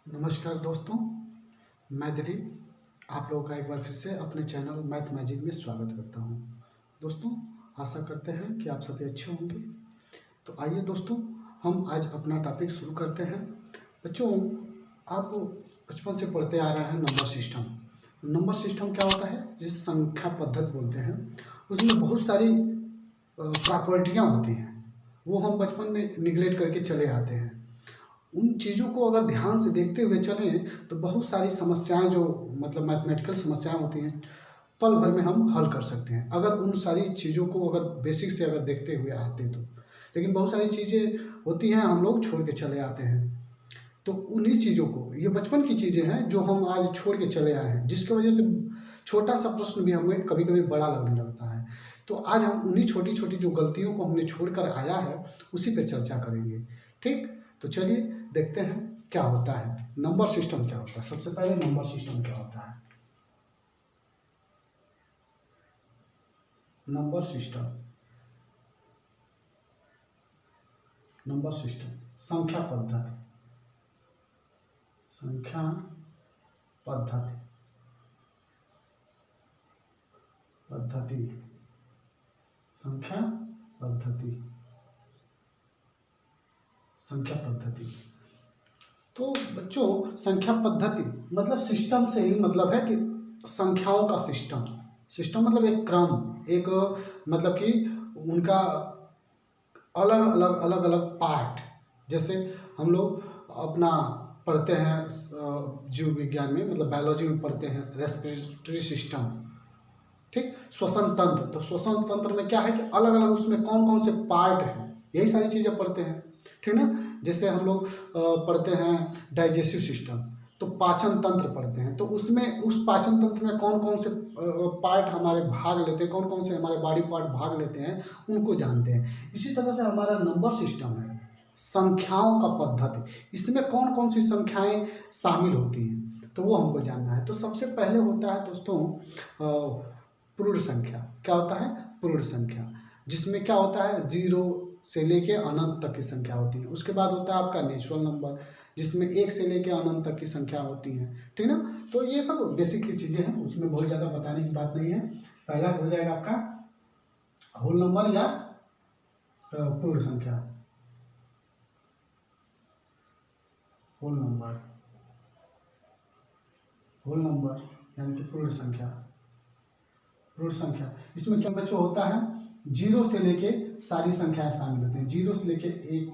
नमस्कार दोस्तों, मैं दिलीप आप लोगों का एक बार फिर से अपने चैनल मैथ मैजिक में स्वागत करता हूं। दोस्तों, आशा करते हैं कि आप सभी अच्छे होंगे। तो आइए दोस्तों, हम आज अपना टॉपिक शुरू करते हैं। बच्चों, आप बचपन से पढ़ते आ रहे हैं नंबर सिस्टम। नंबर सिस्टम क्या होता है, जिसे संख्या पद्धति बोलते हैं। उसमें बहुत सारी प्रॉपर्टियाँ होती हैं, वो हम बचपन में निगलेक्ट करके चले आते हैं। उन चीज़ों को अगर ध्यान से देखते हुए चलें तो बहुत सारी समस्याएं जो मतलब मैथमेटिकल समस्याएं होती हैं, पल भर में हम हल कर सकते हैं अगर उन सारी चीज़ों को अगर बेसिक से अगर देखते हुए आते तो। लेकिन बहुत सारी चीज़ें होती हैं, हम लोग छोड़ के चले आते हैं। तो उन्हीं चीज़ों को, ये बचपन की चीज़ें हैं जो हम आज छोड़ के चले आए हैं, जिसकी वजह से छोटा सा प्रश्न भी हमें कभी कभी बड़ा लगने लगता है। तो आज हम उन्हीं छोटी छोटी जो गलतियों को हमने छोड़कर आया है, उसी पे चर्चा करेंगे। ठीक, तो चलिए देखते हैं क्या होता है, नंबर सिस्टम क्या होता है। सबसे पहले नंबर सिस्टम क्या होता है। नंबर सिस्टम, नंबर सिस्टम संख्या पद्धति, संख्या पद्धति, पद्धति, संख्या पद्धति, संख्या पद्धति। तो बच्चों, संख्या पद्धति मतलब सिस्टम से ही मतलब है कि संख्याओं का सिस्टम। सिस्टम मतलब एक क्रम, एक मतलब कि उनका अलग अलग अलग अलग पार्ट। जैसे हम लोग अपना पढ़ते हैं जीव विज्ञान में, मतलब बायोलॉजी में पढ़ते हैं रेस्पिरेटरी सिस्टम। ठीक, श्वसन तंत्र। तो श्वसन तंत्र में क्या है कि अलग अलग उसमें कौन कौन से पार्ट हैं, यही सारी चीज़ें पढ़ते हैं। ठीक ना। जैसे हम लोग पढ़ते हैं डाइजेस्टिव सिस्टम, तो पाचन तंत्र पढ़ते हैं, तो उसमें उस पाचन तंत्र में कौन कौन से पार्ट हमारे भाग लेते हैं, कौन कौन से हमारे बॉडी पार्ट भाग लेते हैं, उनको जानते हैं। इसी तरह से हमारा नंबर सिस्टम है, संख्याओं का पद्धति, इसमें कौन कौन सी संख्याएं शामिल होती हैं, तो वो हमको जानना है। तो सबसे पहले होता है दोस्तों पूर्ण संख्या। क्या होता है? पूर्ण संख्या, जिसमें क्या होता है, जीरो से लेके अनंत तक की संख्या होती है। उसके बाद होता है आपका नेचुरल नंबर, जिसमें एक से लेके अनंत तक की संख्या होती है। ठीक ना। तो ये सब बेसिक की चीज़ें हैं, उसमें बहुत ज़्यादा बताने की बात नहीं है। पहला हो जाएगा आपका होल नंबर या पूर्ण संख्या। होल नंबर, होल नंबर यानी कि पूर्ण संख्या। पूर्ण संख्या, इसमें क्या बच्चों होता है, जीरो से लेके सारी संख्याएं शामिल होती हैं। जीरो से लेके एक,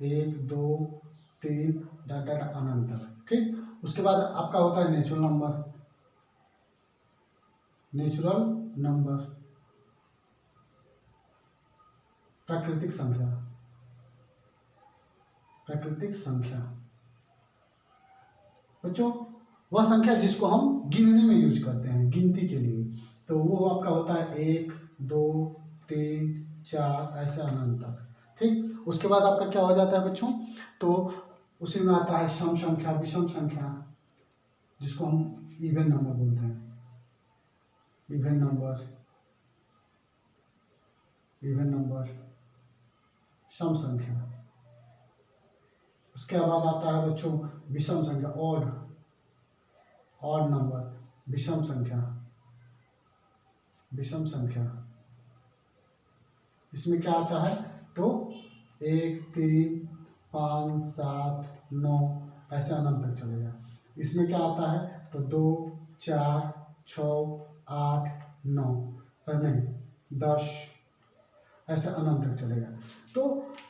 एक, दो, तीन, डॉट डॉट अनंत तक। ठीक, उसके बाद आपका होता है नेचुरल नंबर। नेचुरल नंबर, प्राकृतिक संख्या, प्राकृतिक संख्या। बच्चों, वह संख्या जिसको हम गिनने में यूज करते हैं, गिनती के लिए, तो वो आपका होता है एक, दो, तीन, चार, ऐसे अनंत तक। ठीक, उसके बाद आपका क्या हो जाता है बच्चों, तो उसी में आता है सम संख्या, विषम संख्या, जिसको हम इवन नंबर बोलते हैं। इवन नंबर, इवन नंबर, सम संख्या। उसके बाद आता है बच्चों विषम संख्या, ऑड, ऑड नंबर, विषम संख्या, विषम संख्या। इसमें क्या आता है, तो एक, तीन, पाँच, सात, नौ, ऐसे अनंत तक चलेगा। इसमें क्या आता है, तो दो, चार, छः, आठ, नौ, नहीं, 10, ऐसे अनंत तक चलेगा। तो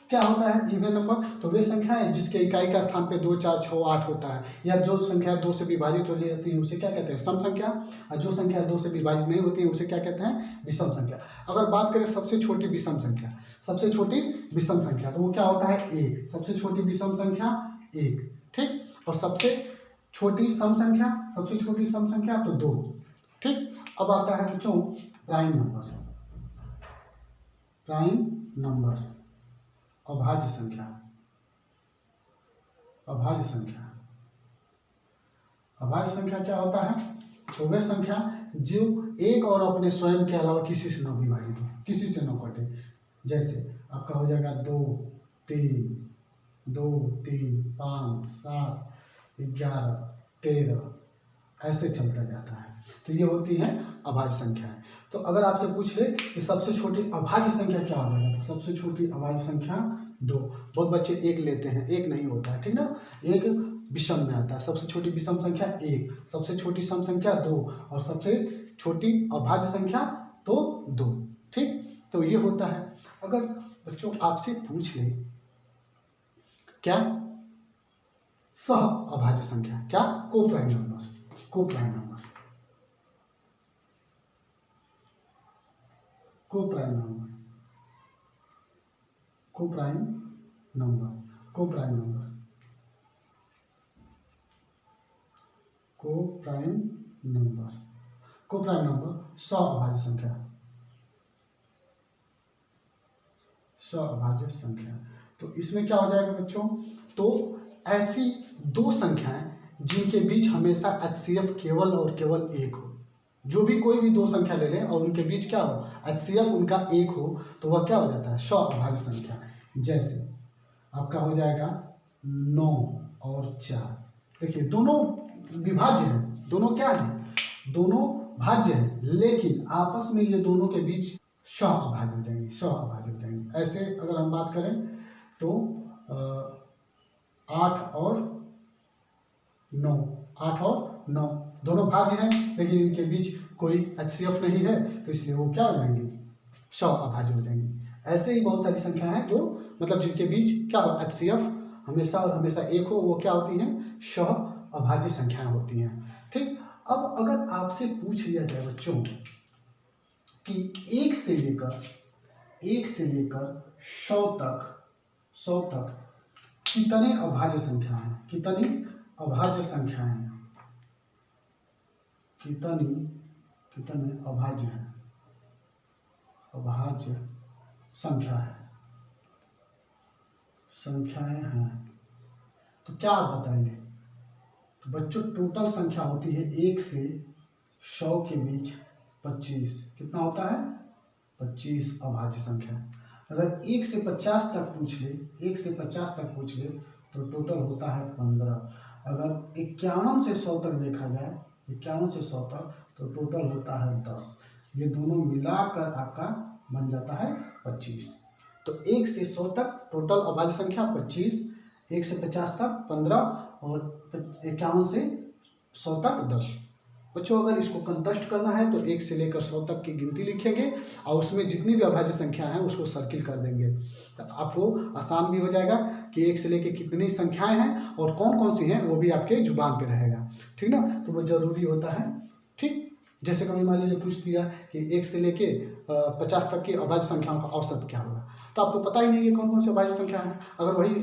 क्या होता है इवन नंबर, तो वे संख्याएं जिसके इकाई का स्थान पे 2, 4, 6, 8 होता है, या जो संख्या 2 से विभाजित हो जाती है उसे क्या कहते हैं, सम संख्या। और जो संख्या 2 से विभाजित नहीं होती है उसे क्या कहते हैं, विषम संख्या। अगर बात करें सबसे छोटी विषम संख्या, सबसे छोटी विषम संख्या, तो वो क्या होता है, एक। सबसे छोटी विषम संख्या एक। ठीक, और सबसे छोटी सम संख्या, सबसे छोटी सम संख्या तो 2। ठीक, अब आता है बच्चों प्राइम नंबर। प्राइम नंबर, अभाज्य संख्या, अभाज्य संख्या। अभाज्य संख्या क्या होता है, तो वह संख्या जो एक और अपने स्वयं के अलावा किसी से न विभाजित हो, किसी से न कटे। जैसे आपका हो जाएगा 2, 3, 2, 3, 5, 7, 11, 13 ऐसे चलता जाता है। तो ये होती है अभाज्य संख्याएं। तो अगर आपसे पूछ ले कि सबसे छोटी अभाज्य संख्या क्या हो जाएगा, तो सबसे छोटी अभाज्य संख्या 2। बहुत बच्चे 1 लेते हैं, 1 नहीं होता है, ठीक ना। एक विषम में आता है। सबसे छोटी विषम संख्या 1, सबसे छोटी सम संख्या 2 और सबसे छोटी अभाज्य संख्या तो 2। ठीक, तो ये होता है। अगर बच्चों आपसे पूछ ले क्या सह अभाज्य संख्या, क्या coprime number, coprime number, coprime number, coprime number, coprime number, coprime number, coprime number सह अभाज्य संख्या, सह अभाज्य संख्या। तो इसमें क्या हो जाएगा बच्चों, तो ऐसी दो संख्याएं जिनके बीच हमेशा HCF केवल और केवल 1 हो। जो भी कोई भी दो संख्या ले लें और उनके बीच क्या हो, HCF उनका 1 हो, तो वह क्या हो जाता है, सह अभाज्य संख्या। जैसे आपका हो जाएगा 9 और 4। देखिए दोनों विभाज्य हैं, दोनों क्या हैं, दोनों भाज्य हैं, लेकिन आपस में ये दोनों के बीच सह अभाज्य हो जाएंगे, सह अभाज्य हो जाएंगे। ऐसे अगर हम बात करें तो 8 और 9, 8 और 9 दोनों भाज्य हैं, लेकिन इनके बीच कोई HCF नहीं है, तो इसलिए वो क्या हो जाएंगे, सह अभाज्य हो जाएंगे। ऐसे ही बहुत सारी संख्या हैं जो मतलब जिनके बीच क्या हो, HCF हमेशा और हमेशा 1 हो, वो क्या होती हैं, सह अभाज्य संख्याएं होती हैं। ठीक, अब अगर आपसे पूछ लिया जाए बच्चों कि 1 से लेकर 100 तक, 100 तक कितने अभाज्य संख्याएं हैं, कितनी अभाज्य संख्याएं हैं, कितने अभाज्य हैं, अभाज्य संख्या है, संख्याएं हैं, तो क्या आप बताएंगे। तो बच्चों टोटल संख्या होती है 1 से 100 के बीच 25, कितना होता है, 25 अभाज्य संख्या। अगर 1 से 50 तक पूछ ले, 1 से 50 तक पूछ ले तो टोटल होता है 15। अगर 51 से 100 तक देखा जाए, 51 से 100 तक, तो टोटल होता है 10। ये दोनों मिलाकर आपका बन जाता है 25। तो 1 से 100 तक टोटल अभाज्य संख्या 25, 1 से 50 तक 15 और 51 से 100 तक 10। बच्चों अगर इसको कंटस्ट करना है तो 1 से लेकर 100 तक की गिनती लिखेंगे और उसमें जितनी भी अभाज्य संख्या है उसको सर्किल कर देंगे, तो आपको आसान भी हो जाएगा कि 1 से लेकर कितनी संख्याएं हैं और कौन कौन सी हैं वो भी आपके जुबान पे रहेगा। ठीक ना, तो वो जरूरी होता है। ठीक, जैसे कभी मान लीजिए पूछ दिया कि 1 से लेके 50 तक की अभाज्य संख्याओं का औसत क्या होगा, तो आपको पता ही नहीं है कौन कौन सी अभाज्य संख्या है। अगर वही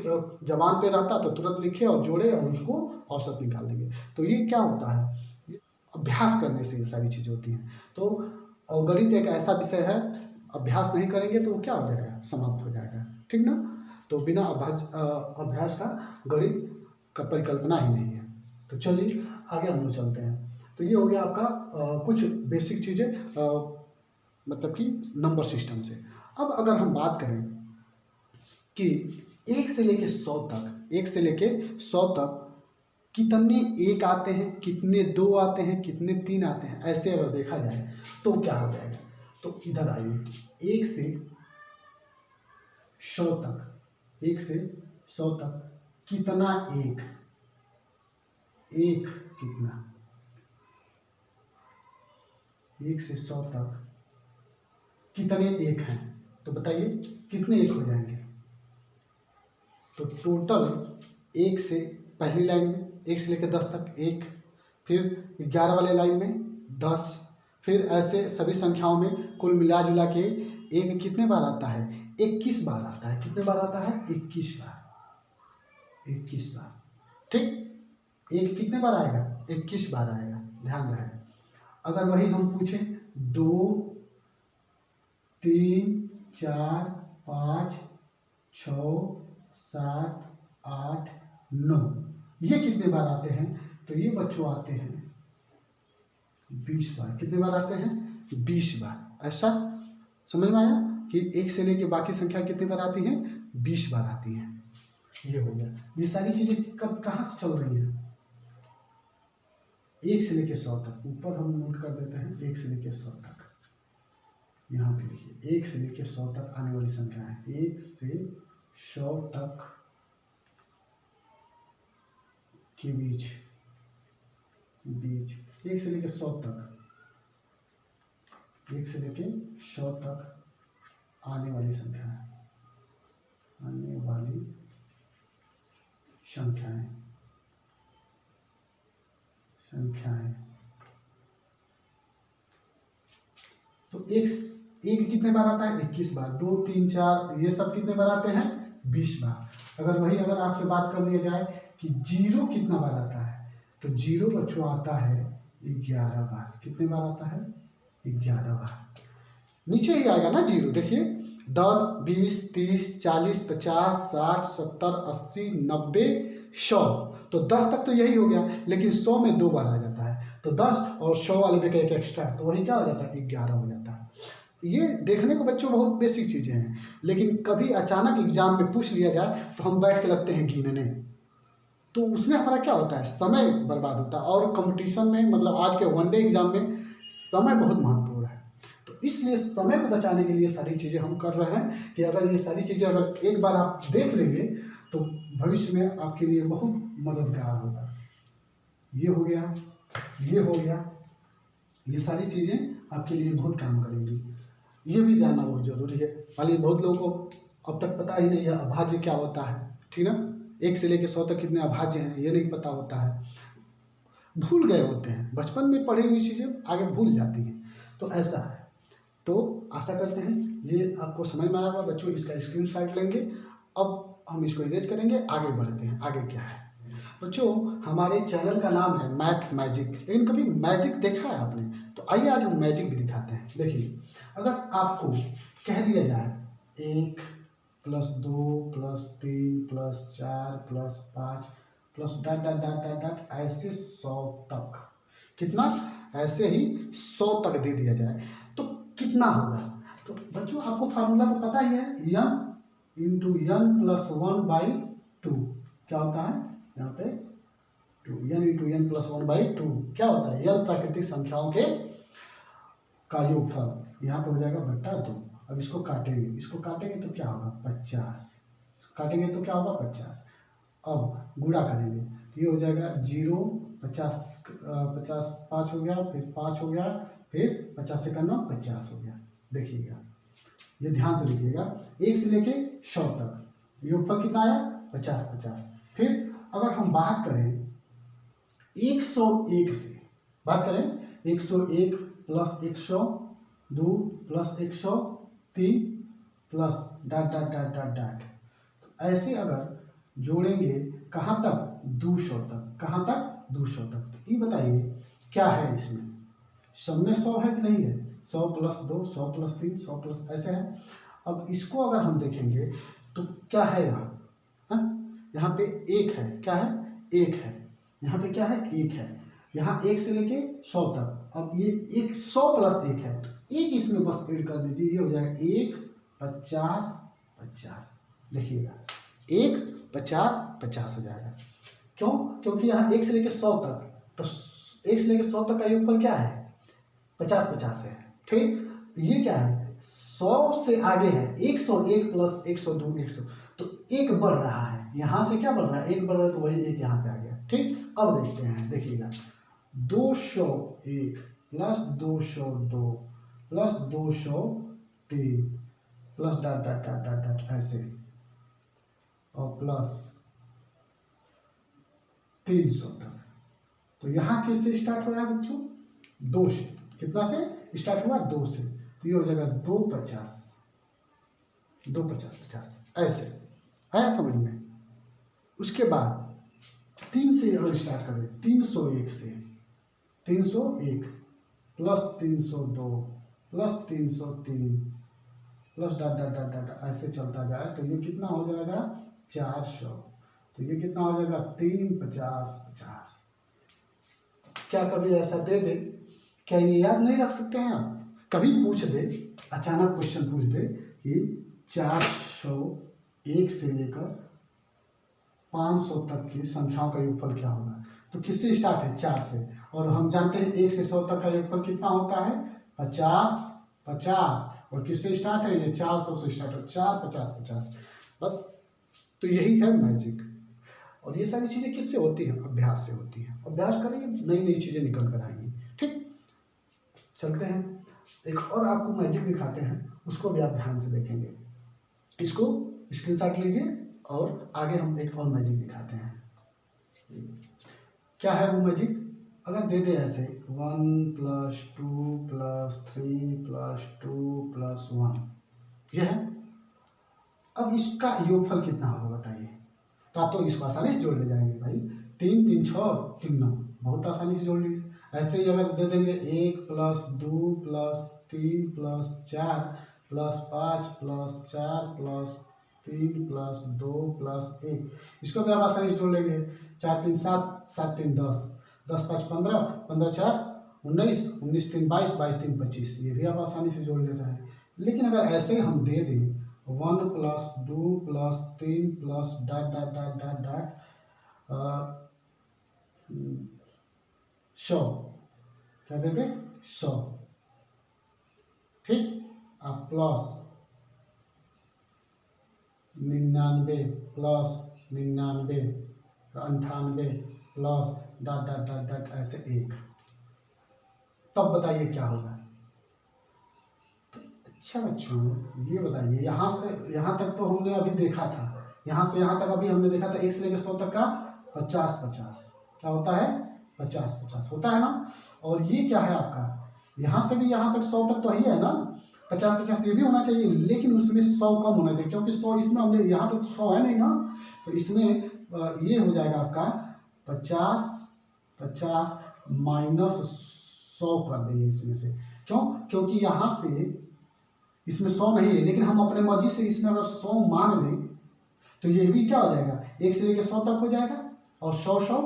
जबान पे रहता तो तुरंत लिखे और जोड़े और उसको औसत निकाल देंगे। तो ये क्या होता है, अभ्यास करने से ये सारी चीज़ें होती हैं। तो गणित एक ऐसा विषय है, अभ्यास नहीं करेंगे तो वो क्या हो जाएगा, समाप्त हो जाएगा। ठीक ना, तो बिना अभ्यास का गणित का परिकल्पना ही नहीं है। तो चलिए आगे हम लोग चलते हैं। तो ये हो गया आपका कुछ बेसिक चीज़ें मतलब कि नंबर सिस्टम से। अब अगर हम बात करें कि 1 से लेके 100 तक, 1 से लेके 100 तक कितने 1 आते हैं, कितने 2 आते हैं, कितने 3 आते हैं, ऐसे अगर देखा जाए तो क्या हो जाएगा। तो इधर आइए, 1 से 100 तक, 1 से 100 तक कितना 1, 1 कितना, 1 से 100 तक कितने 1 हैं, तो बताइए कितने 1 हो जाएंगे। तो टोटल 1 से पहली लाइन में 1 से लेकर 10 तक 1, फिर 11 वाले लाइन में 10, फिर ऐसे सभी संख्याओं में कुल मिला जुला के 1 कितने बार आता है, 21 बार आता है। कितने बार आता है, 21 बार, 21 बार। ठीक, 1 कितने बार आएगा, 21 बार आएगा, ध्यान रहे। अगर वही हम पूछें 2, 3, 4, 5, 6, 7, 8, 9, ये कितने बार आते हैं, तो ये बच्चों आते हैं 20 बार। कितने बार आते हैं, 20 बार। ऐसा समझ में आया कि 1 से लेके बाकी संख्या कितने बार आती हैं, 20 बार आती हैं। ये हो गया। ये सारी चीज़ें कब कहाँ से चल रही हैं, 1 से लेके 100 तक, ऊपर हम नोट कर देते हैं 1 से लेके 100 तक। यहाँ पे लिखिए 1 से लेके 100 तक आने वाली संख्या है, 1 से 100 तक के बीच 1 से लेके 100 तक, 1 से लेके 100 तक आने वाली संख्या है, आने वाली संख्याएं तो एक कितने बार आता है? 21 बार। 2 3 4 ये सब कितने बार आते हैं? 20 बार। अगर आपसे बात कर लिया जाए कि 0 कितना बार आता है, तो 0 बच्चों आता है 11 बार। कितने बार आता है? 11 बार। नीचे ही आएगा ना 0, देखिए 10 20 30 40 50 60 70 80 90 100, तो 10 तक तो यही हो गया, लेकिन 100 में 2 बार आ जाता है, तो 10 और 100 वाले में एक एक्स्ट्रा, तो वही क्या हो जाता है? 11 हो जाता है। ये देखने को बच्चों बहुत बेसिक चीज़ें हैं, लेकिन कभी अचानक एग्जाम में पूछ लिया जाए तो हम बैठ के लगते हैं गिनने, तो उसमें हमारा क्या होता है? समय बर्बाद होता है। और कंपटीशन में, मतलब आज के वनडे एग्जाम में समय बहुत महत्वपूर्ण है, तो इसलिए समय को बचाने के लिए सारी चीज़ें हम कर रहे हैं कि अगर ये सारी चीज़ें अगर एक बार आप देख लेंगे तो भविष्य में आपके लिए बहुत मददगार होगा। ये हो गया, ये हो गया, ये सारी चीज़ें आपके लिए बहुत काम करेंगी। ये भी जानना बहुत जरूरी है। हालांकि बहुत लोगों को अब तक पता ही नहीं है अभाज्य क्या होता है, ठीक ना? 1 से लेकर 100 तक कितने अभाज्य हैं ये नहीं पता होता है, भूल गए होते हैं, बचपन में पढ़ी हुई चीज़ें आगे भूल जाती हैं, तो ऐसा है। तो आशा करते हैं ये आपको समझ में आया होगा बच्चों। इसका स्क्रीनशॉट लेंगे, अब हम इसको इरेज करेंगे, आगे बढ़ते हैं। आगे क्या है बच्चों? हमारे चैनल का नाम है मैथ मैजिक, लेकिन कभी मैजिक देखा है आपने? तो आइए आज हम मैजिक भी दिखाते हैं। देखिए, अगर आपको कह दिया जाए 1 + 2 + 3 + 4 + 5 + dot dot dot dot dot ऐसे 100 तक, कितना? ऐसे ही 100 तक दे दिया जाए तो कितना होगा? तो बच्चों आपको फार्मूला तो पता ही है, n × n + 1/2 क्या होता है यहाँ पे? 2 n × n + 1/2 क्या होता है? n प्राकृतिक संख्याओं के का योगफल, यहाँ पे हो जाएगा बट्टा 2। अब इसको काटेंगे तो क्या होगा? 50। काटेंगे तो क्या होगा? 50। अब गुणा करेंगे तो ये हो जाएगा 0 50 50 5 हो गया, फिर 5 हो गया, फिर 50 से करना 50 हो गया। देखिएगा, ये ध्यान से देखिएगा, 1 से लेके 100 तक योगफल कितना आया? 50 50। फिर अगर हम बात करें 101 से, बात करें 101 + 102 + 103 plus dot dot dot dot dot, तो ऐसे अगर जोड़ेंगे कहाँ तक? 200 तक। कहाँ तक? 200 तक। तो ये बताइए क्या है इसमें? सब में 100 है कि नहीं है? 100 + 2 100 + 3 100 प्लस ऐसे है। अब इसको अगर हम देखेंगे तो क्या है यहाँ पे 1 है, क्या है? 1 है। यहाँ पे क्या है? 1 है। यहाँ 1 से लेके 100 तक, अब ये 100 + 1 है, तो 1 इसमें बस ऐड कर दीजिए, ये हो जाएगा 1 50 50। देखिएगा 1 50 50 हो जाएगा। क्यों? क्योंकि यहाँ 1 से लेके 100 तक, तो 1 से लेके 100 तक का योगफल क्या है? 50 50 है, ठीक? ये क्या है? 100 से आगे है 101 + 102 100, तो 1 बढ़ रहा है, यहाँ से क्या बढ़ रहा है? 1 बढ़ रहा है, तो वही 1 यहाँ पे आ गया, ठीक? अब देखते हैं, देखिएगा 201 + 202 + 203 plus dot dot dot dot dot ऐसे, और प्लस 300 तक। तो यहाँ किससे स्टार्ट हो रहा है बच्चों? 2 से। कितना से स्टार्ट हुआ? 2 से। तो ये हो जाएगा 250 250 50 ऐसे। आया समझ में? उसके बाद 3 से अगर स्टार्ट करें, 301 से, 301 + 302 + 303 plus dot dot dot dot ऐसे चलता जाए, तो ये कितना हो जाएगा? 400। तो ये कितना हो जाएगा? 350 50। क्या कभी ऐसा दे दे? क्या ये याद नहीं रख सकते हैं आप? कभी पूछ दे, अचानक क्वेश्चन पूछ दे कि 401 से लेकर 500 तक की संख्याओं का योगफल क्या होगा, तो किससे स्टार्ट है? 4 से। और हम जानते हैं 1 से 100 तक का योगफल कितना होता है 50 50। और किससे स्टार्ट है ये 400 से स्टार्ट है 4 50 50 बस। तो यही है मैजिक। और ये सारी चीज़ें किससे होती हैं अभ्यास से होती हैं। अभ्यास करेंगे नई नई चीज़ें निकल कर आएंगी। ठीक, चलते हैं एक और आपको मैजिक दिखाते हैं, उसको भी आप ध्यान से देखेंगे। इसको स्क्रीनशॉट लीजिए और आगे हम एक और मैजिक दिखाते हैं। क्या है वो मैजिक, अगर दे दे ऐसे 1 + 2 + 3 + 2 + 1 यह है। अब इसका योगफल कितना होगा बताइए। तो आप तो इसको आसानी से जोड़ ले जाएंगे भाई, 3 3 6 3 9 बहुत आसानी से जोड़ लीजिए। ऐसे ही अगर दे देंगे 1 + 2 + 3 + 4 + 5 + 4 + 3 + 2 + 1 इसको भी आप आसानी से जोड़ लेंगे। 4 3 7 7 3 10 10 5 15 15 4 19 19 3 22 22 3 25 ये भी आप आसानी से जोड़ ले रहे हैं। लेकिन अगर ऐसे ही हम दे दें 1 + 2 + 3 + dot dot dot dot dot 100 क्या देते 100। ठीक, आप plus 99 + 99 98 plus dot dot dot dot ऐसे 1, तब बताइए क्या होगा। अच्छा बच्चों ये बताइए यहाँ से यहाँ तक तो हमने अभी देखा था, यहाँ से यहाँ तक अभी हमने देखा था 1 से लेकर 100 तक का 50 50 क्या होता है 50 50 होता है ना। और ये क्या है आपका, यहाँ से भी यहाँ तक 100 तक तो ही है ना, 50 50 ये भी होना चाहिए, लेकिन उसमें 100 कम होना चाहिए क्योंकि 100 इसमें हमने यहाँ पे तो 100 है नहीं ना। तो इसमें ये हो जाएगा आपका 50 50 - 100 कर देंगे इसमें से। क्यों, क्योंकि यहाँ से इसमें 100 नहीं है, लेकिन हम अपने मर्जी से इसमें अगर 100 मान लें तो ये भी क्या हो जाएगा 1 से लेकर 100 तक हो जाएगा। और 100 100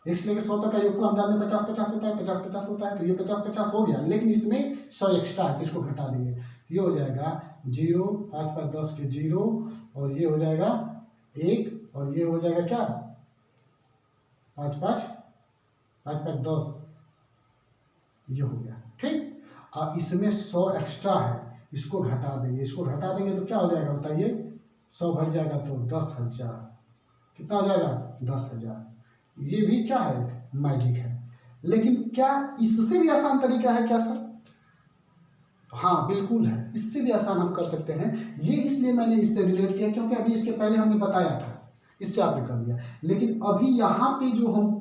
1 से लेकर 100 तक का योगफल हम जानते हैं 50 50 होता है 50 50 होता है। तो ये 50 50 हो गया, लेकिन इसमें 100 एक्स्ट्रा है तो इसको घटा देंगे। ये हो जाएगा 0 5 5 10 के 0 और ये हो जाएगा 1 और ये हो जाएगा क्या 5 5 5 5 10 ये हो गया। ठीक, और इसमें 100 एक्स्ट्रा है, इसको घटा देंगे। इसको घटा देंगे तो क्या हो जाएगा बताइए, 100 घट जाएगा तो 10,000 कितना हो जाएगा 10,000। ये भी क्या है मैजिक है। लेकिन क्या इससे भी आसान तरीका है क्या सर, हाँ बिल्कुल है, इससे भी आसान हम कर सकते हैं। ये इसलिए मैंने इससे रिलेट किया क्योंकि अभी इसके पहले हमने बताया था, इससे आपने कर दिया। लेकिन अभी यहाँ पे जो हम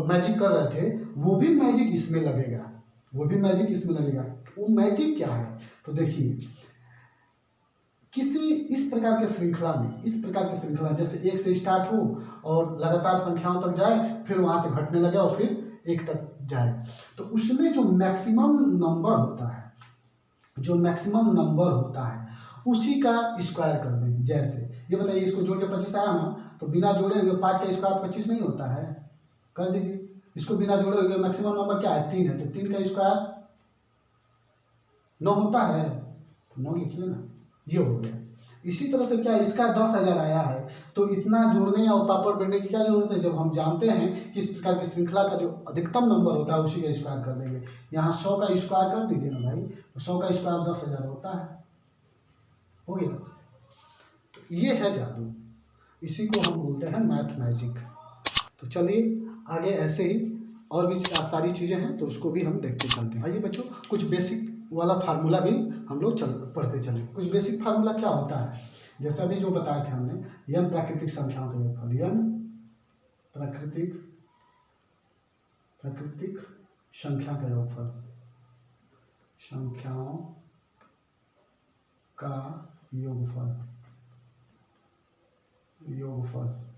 मैजिक कर रहे थे वो भी मैजिक इसमें लगेगा, वो भी मैजिक इसमें लगेगा। वो मैजिक क्या है तो देखिए, किसी इस प्रकार के श्रृंखला में, इस प्रकार की श्रृंखला जैसे 1 से स्टार्ट हो और लगातार संख्याओं तक जाए, फिर वहां से घटने लगे और फिर 1 तक जाए, तो उसमें जो मैक्सिमम नंबर होता है, जो मैक्सिमम नंबर होता है उसी का स्क्वायर कर दें। जैसे ये बताइए, इसको जोड़ के 25 आया ना, तो बिना जोड़े हुए 5 का स्क्वायर 25 नहीं होता है, कर दीजिए। इसको बिना जोड़े हुए मैक्सिमम नंबर क्या है 3 है, तो 3 का स्क्वायर 9 होता है, तो 9 लिखिए ना, ये हो गया। इसी तरह से क्या इसका 10,000 आया है, तो इतना जोड़ने और पापड़ बेलने की क्या जरूरत है, जब हम जानते हैं कि इस प्रकार की श्रृंखला का जो अधिकतम नंबर होता है उसी का स्क्वायर कर देंगे। यहाँ 100 का स्क्वायर कर दीजिए ना भाई, तो 100 का स्क्वायर 10,000 होता है, हो गया। तो ये है जादू, इसी को हम बोलते हैं मैथ मैजिक। तो चलिए आगे ऐसे ही और भी सारी चीज़ें हैं तो उसको भी हम देखते चलते हैं। आइए बच्चों, कुछ बेसिक वाला फार्मूला भी हम लोग पढ़ते चले। कुछ बेसिक फार्मूला क्या होता है, जैसा अभी जो बताया था हमने, n प्राकृतिक संख्याओं का योगफल, n प्राकृतिक संख्या का योगफल, संख्याओं का योगफल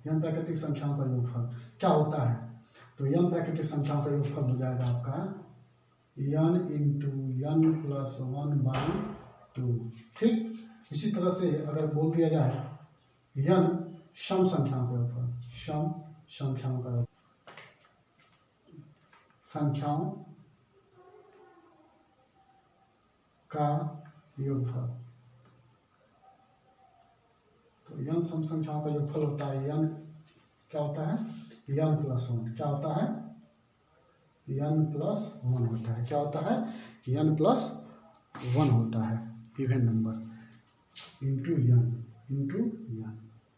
n प्राकृतिक संख्याओं का योगफल क्या होता है, तो n प्राकृतिक संख्याओं का योगफल हो जाएगा आपका n इंटू n प्लस 1/2। ठीक, इसी तरह से अगर बोल दिया जाए n सम संख्याओं का योगफल, सम संख्याओं का योगफल, तो n सम संख्याओं का योगफल होता है n क्या होता है n प्लस 1, क्या होता है n+1 होता है। क्या होता है? n+1 होता है even number into n into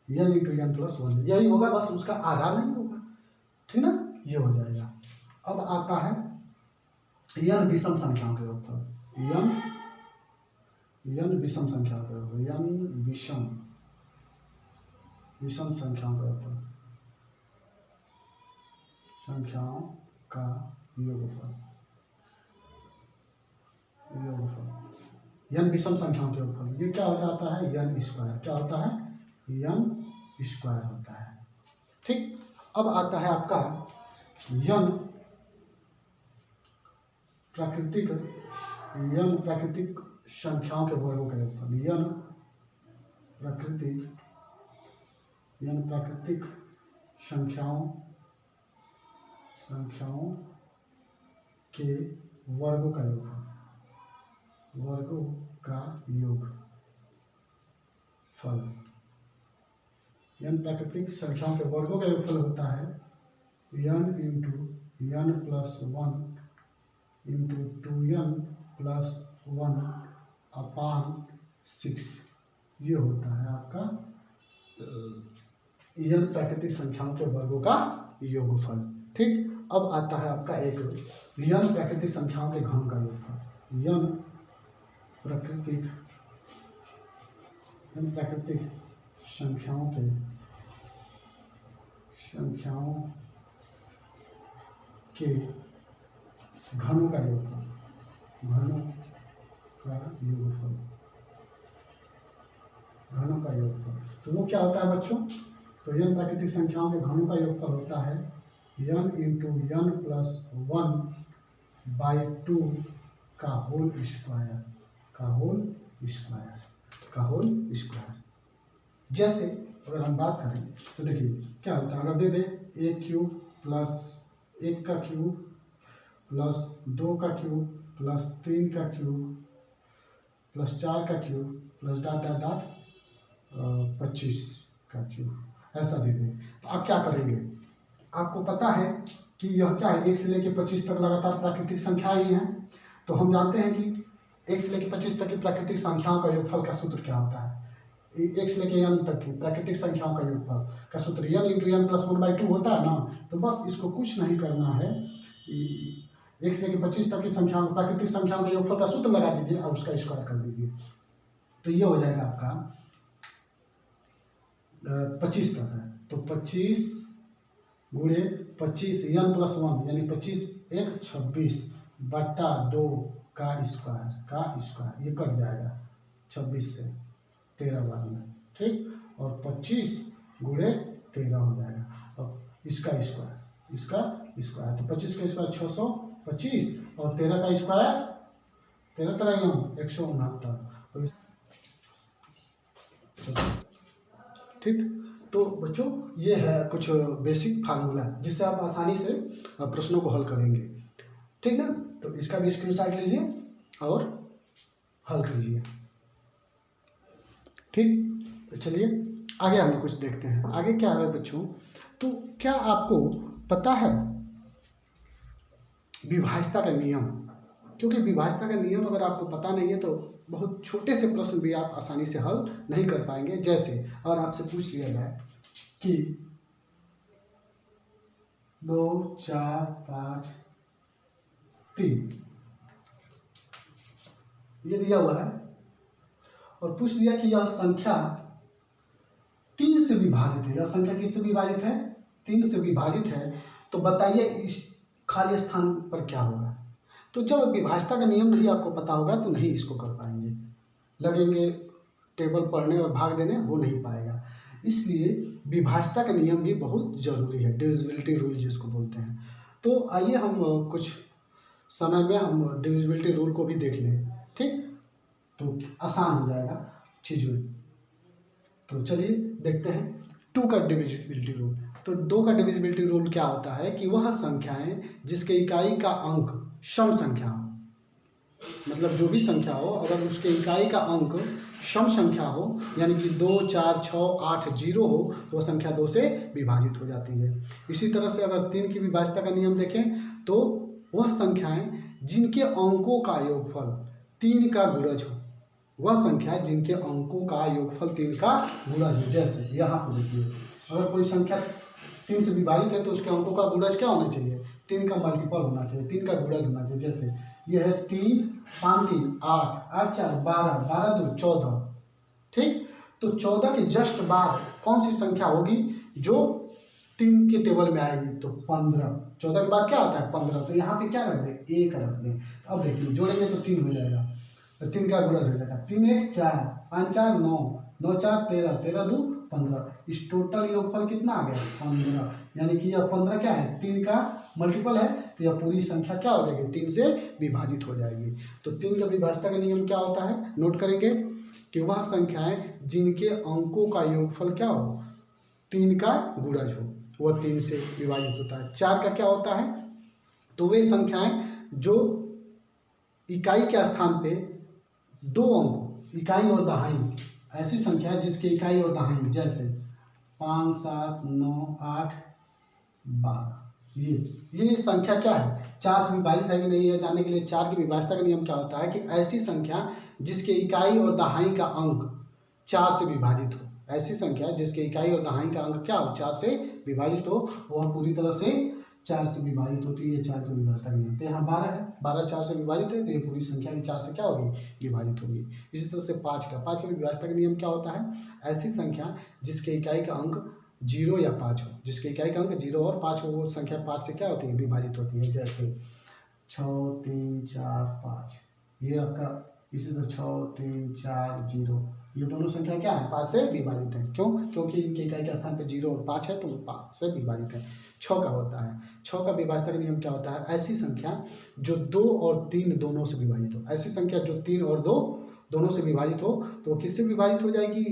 n+1 यही होगा, बस उसका आधा नहीं होगा, ठीक ना, ये हो जाएगा। अब आता है n विषम संख्याओं के ऊपर, n विषम संख्याओं के ऊपर, n विषम संख्याओं के ऊपर, संख्याओं का योगफल n विषम संख्याओं के ऊपर, ये क्या हो जाता है? n²। क्या होता है? n² होता है, ठीक। अब आता है आपका n प्राकृतिक संख्याओं के वर्गों के ऊपर, n प्राकृतिक संख्याओं के वर्गों का योगफल, n प्राकृतिक संख्याओं के वर्गों का योगफल होता है n into n+1 into 2n+1 अपान 6, ये होता है आपका n प्राकृतिक संख्याओं के वर्गों का योगफल, ठीक। अब आता है आपका एक n प्राकृतिक संख्याओं के घन का योगफल, n प्राकृतिक संख्याओं के घनों का योगफल, तो वो क्या होता है बच्चों? तो n प्राकृतिक संख्याओं के घनों का योगफल होता है n इंटू n+1/2 का होल स्क्वायर। जैसे अगर हम बात करें तो देखिए क्या होता है, अगर दे दे 1³ प्लस 1 का क्यूब प्लस 2 का क्यूब प्लस 3 का क्यूब प्लस 4 का क्यूब प्लस डॉट 25 का क्यूब, ऐसा दे दें, तो आप क्या करेंगे? आपको पता है कि यह क्या है, 1 से लेकर 25 तक लगातार प्राकृतिक संख्या ही है, तो हम जानते हैं कि 1 से लेकर 25 तक की प्राकृतिक संख्याओं का योगफल का सूत्र क्या होता है? 1 से लेकर n तक की प्राकृतिक संख्याओं का योगफल का सूत्र n इंटू n+1/2 होता है ना। तो बस इसको कुछ नहीं करना है, 1 से लेकर 25 तक की संख्याओं प्राकृतिक संख्याओं के योगफल का सूत्र लगा दीजिए और उसका स्क्वायर कर दीजिए, तो ये हो जाएगा आपका 25 तक है, तो 25 गुणे 25 n+1 यानी 25 1 26/2 का स्क्वायर, ये कट जाएगा 26 से 13 बार में, ठीक। और 25 गुणे 13 हो जाएगा, और इसका स्क्वायर, तो 25 का स्क्वायर 625 और 13 का स्क्वायर 169, ठीक। तो बच्चों ये है कुछ बेसिक फार्मूला जिससे आप आसानी से प्रश्नों को हल करेंगे, ठीक ना। तो इसका भी स्क्रीनशॉट लीजिए और हल कीजिए, ठीक। तो चलिए आगे हम कुछ देखते हैं। आगे क्या है बच्चों, तो क्या आपको पता है विभाज्यता का नियम? क्योंकि विभाज्यता का नियम अगर आपको पता नहीं है तो बहुत छोटे से प्रश्न भी आप आसानी से हल नहीं कर पाएंगे। जैसे अगर आपसे पूछ लिया जाए कि 2 4 5 3 ये दिया हुआ है और पूछ लिया कि यह संख्या 3 से विभाजित है, यह संख्या किससे विभाजित है? 3 से विभाजित है, तो बताइए इस खाली स्थान पर क्या होगा? तो जब विभाज्यता का नियम नहीं आपको पता होगा तो नहीं इसको कर पाएंगे, लगेंगे टेबल पढ़ने और भाग देने, वो नहीं पाएगा। इसलिए विभाज्यता का नियम भी बहुत जरूरी है, डिविजिबिलिटी रूल जिसको बोलते हैं। तो आइए हम कुछ समय में हम डिविजिबिलिटी रूल को भी देख लें, ठीक, तो आसान हो जाएगा चीज़ों। तो चलिए देखते हैं 2 का डिविजिबिलिटी रूल। तो 2 का डिविजिबिलिटी रूल क्या होता है कि वह संख्याएं जिसके इकाई का अंक सम संख्या हो, मतलब जो भी संख्या हो अगर उसके इकाई का अंक सम संख्या हो, यानी कि 2 4 6 8 0 हो, तो वह संख्या 2 से विभाजित हो जाती है। इसी तरह से अगर 3 की विभाज्यता का नियम देखें तो वह संख्याएं जिनके अंकों का योगफल 3 का गुणज हो। वह संख्याएं जिनके अंकों का योगफल 3 का गुणज हो। जैसे यहाँ पर देखिए, अगर कोई संख्या 3 से विभाजित है तो उसके अंकों का गुणज क्या होना चाहिए? 3 का मल्टीपल होना चाहिए, 3 का गुणज होना चाहिए। जैसे यह है 3, 5 3 8, 8 4 12, 12 2 14। ठीक, तो 14 के जस्ट बाद कौन सी संख्या होगी जो 3 के टेबल में आएगी? तो 15। 14 के बाद क्या आता है? 15। तो यहाँ पे क्या रख दें? 1 रख दें। तो अब देखिए जोड़ेंगे तो 3 हो जाएगा, तो 3 का गुणज हो जाएगा। 3 1 4, 5 4 9, 9 4 13, 13 2 15। इस टोटल योगफल कितना आ गया? 15। यानी कि यह 15 क्या है? 3 का मल्टीपल है, तो यह पूरी संख्या क्या हो जाएगी? 3 से विभाजित हो जाएगी। तो 3 का विभाजता का नियम क्या होता है? नोट करेंगे कि वह संख्याएं जिनके अंकों का योगफल क्या हो? 3 का गुणज हो, वह 3 से विभाजित होता है। 4 का क्या होता है? तो वे संख्याएं जो इकाई के स्थान पे 2 अंकों, इकाई और दहाई, ऐसी संख्या है जिसके इकाई और दहाई, जैसे 5 7 9 8 12। ये संख्या क्या है? 4 से विभाजित है कि नहीं है जानने के लिए 4 की विभाजता का नियम क्या होता है कि ऐसी संख्या जिसके इकाई और दहाई का अंक 4 से विभाजित हो। ऐसी संख्या जिसके इकाई और दहाई का अंक क्या हो? 4 से विभाजित हो, वह पूरी तरह से 4 से विभाजित होती है। ये 4 की विभाजता का नियम। तो यहाँ 12 है, 12 4 से विभाजित है, तो ये पूरी संख्या भी 4 से क्या होगी? विभाजित होगी। इसी तरह से 5 का विभाजता का नियम क्या होता है? ऐसी संख्या जिसके इकाई का अंक 0 या 5 हो, जिसके इकाई का अंक 0 और 5 हो, वो संख्या 5 से क्या होती है? विभाजित होती है। जैसे 6 3 4 5, ये आपका इसी तरह 6 3 4 0, ये दोनों संख्या क्या है? 5 से विभाजित है। क्यों? क्योंकि इनके इकाई के स्थान पे 0 और 5 है, तो 5 से विभाजित है। 6 का होता है, 6 का विभाजता का नियम क्या होता है? ऐसी संख्या जो 2 और 3 दोनों से विभाजित हो। ऐसी संख्या जो 3 और 2 दोनों से विभाजित हो, तो वो किससे विभाजित हो जाएगी?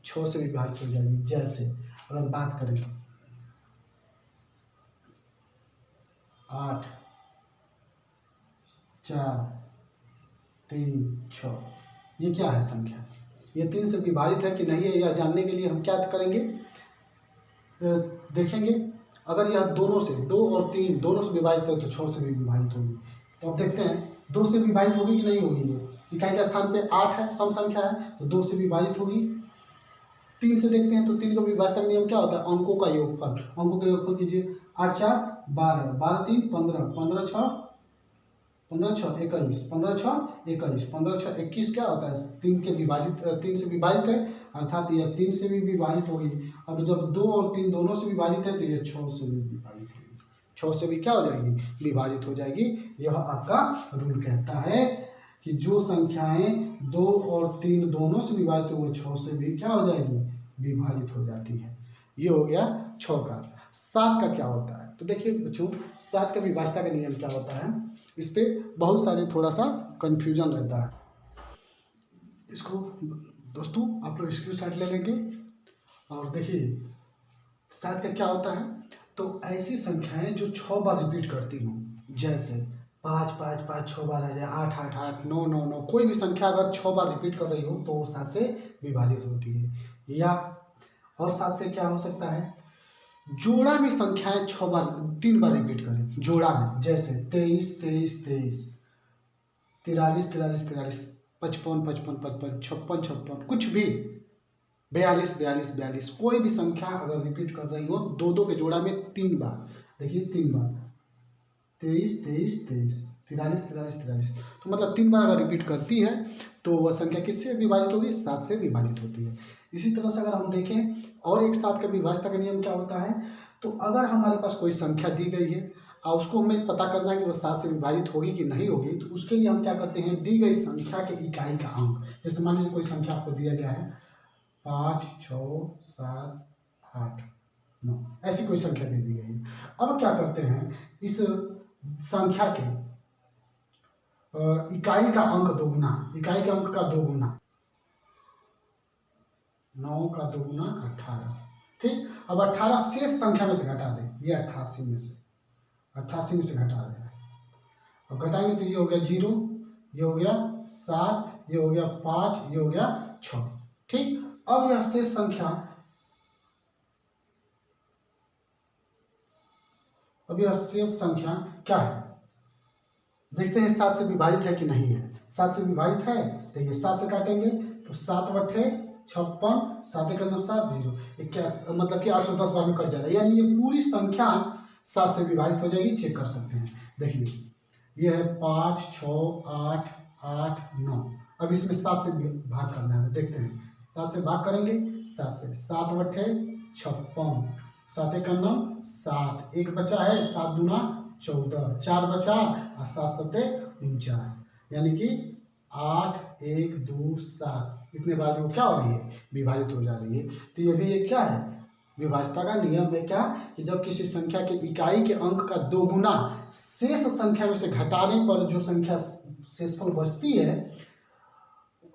6 से विभाजित हो जाएगी। जैसे अगर बात करें 8 4 3 6, ये क्या है संख्या? ये 3 से विभाजित है कि नहीं है, यह जानने के लिए हम क्या करेंगे? देखेंगे। अगर यह दोनों से 2 और 3 दोनों से विभाजित है तो 6 से भी विभाजित होगी। तो अब देखते हैं 2 से विभाजित होगी कि नहीं होगी। ये इकाई के स्थान पे 8 है, सम संख्या है, तो 2 से विभाजित होगी। 3 से देखते हैं, तो 3 का विभाजता का नियम क्या होता है? अंकों का योगफल। अंकों का योगफल कीजिए। 8 4 12, 12 3 15, 15 6 15 6 21, 15 6 21, 15 6 21 क्या होता है? 3 के विभाजित 3 से विभाजित है, अर्थात यह 3 से भी विभाजित होगी। अब जब 2 और 3 दोनों से विभाजित है तो यह 6 से भी विभाजित होगी। 6 से भी क्या हो जाएगी? विभाजित हो जाएगी। यह आपका रूल कहता है कि जो संख्याएं 2 और 3 दोनों से विभाजित हो, वो 6 से भी क्या हो जाएगी? विभाजित हो जाती है। ये हो गया 6 का। 7 का क्या होता है? तो देखिए बच्चों, 7 का विभाजता का नियम क्या होता है? इस पे बहुत सारे थोड़ा सा कंफ्यूजन रहता है। इसको दोस्तों आप लोग स्क्रीनशॉट ले लेंगे और देखिए 7 का क्या होता है। तो ऐसी संख्याएं जो 6 बार रिपीट करती हों, जैसे 5 5 5 6 बार आ जाए, 8 8 8 9 9 9, कोई भी संख्या अगर 6 बार रिपीट कर रही हो तो वो 7 से विभाजित होती है। या और 7 से क्या हो सकता है? जोड़ा में संख्याएं 6 बार 3 बार रिपीट करें जोड़ा में, जैसे 23 23 23, 43 43 43, 55 55 55, 56 56, कुछ भी 42 42 42, कोई भी संख्या अगर रिपीट कर रही हो दो दो के जोड़ा में 3 बार, देखिए 3 बार 23 23 23, 43 43 43, तो मतलब 3 बार अगर रिपीट करती है तो वह संख्या किससे विभाजित होगी? 7 से विभाजित होती है। इसी तरह से अगर हम देखें और एक 7 का विभाजता का नियम क्या होता है, तो अगर हमारे पास कोई संख्या दी गई है और उसको हमें पता करना है कि वो 7 से विभाजित होगी कि नहीं होगी, तो उसके लिए हम क्या करते हैं? दी गई संख्या के इकाई का अंक, जैसे मान लीजिए कोई संख्या आपको दिया गया है 5 6 7 8 9, ऐसी कोई संख्या दे दी गई है। अब क्या करते हैं? इस संख्या के इकाई का अंक दोगुना, इकाई के अंक का दोगुना, 9 का दोगुना 18, ठीक। अब 18 शेष संख्या में से घटा दें, ये 88 में से 88 में से घटा दें। अब घटाएंगे तो ये हो गया 0, ये हो गया 7, ये हो गया 5, ये हो गया 6, ठीक। अब यह शेष संख्या, अब यह शेष संख्या क्या है? देखते हैं 7 से विभाजित है कि नहीं है। 7 से विभाजित है, देखिए 7 से काटेंगे तो 7 बट्ठे 56, 7 एक 9 7 0 81, मतलब कि 810 बार में कट जाएगा, यानी ये पूरी संख्या 7 से विभाजित हो जाएगी। चेक कर सकते हैं, देखिए ये है 5 6 8 8 9। अब इसमें 7 से भाग करना है, देखते हैं 7 से भाग करेंगे। 7 से 7 बट्ठे 56, 7 एक 9 7, एक बचा है 7 दूना 14, 4 बचा और 7 सत्ते 49, यानी कि 8 1 2 7 इतने बार में क्या हो रही है, विभाजित हो जा रही है। तो ये भी एक क्या है, विभाज्यता का नियम है क्या, कि जब किसी संख्या के इकाई के अंक का 2 गुना शेष संख्या में से घटाने पर जो संख्या शेषफल बचती है,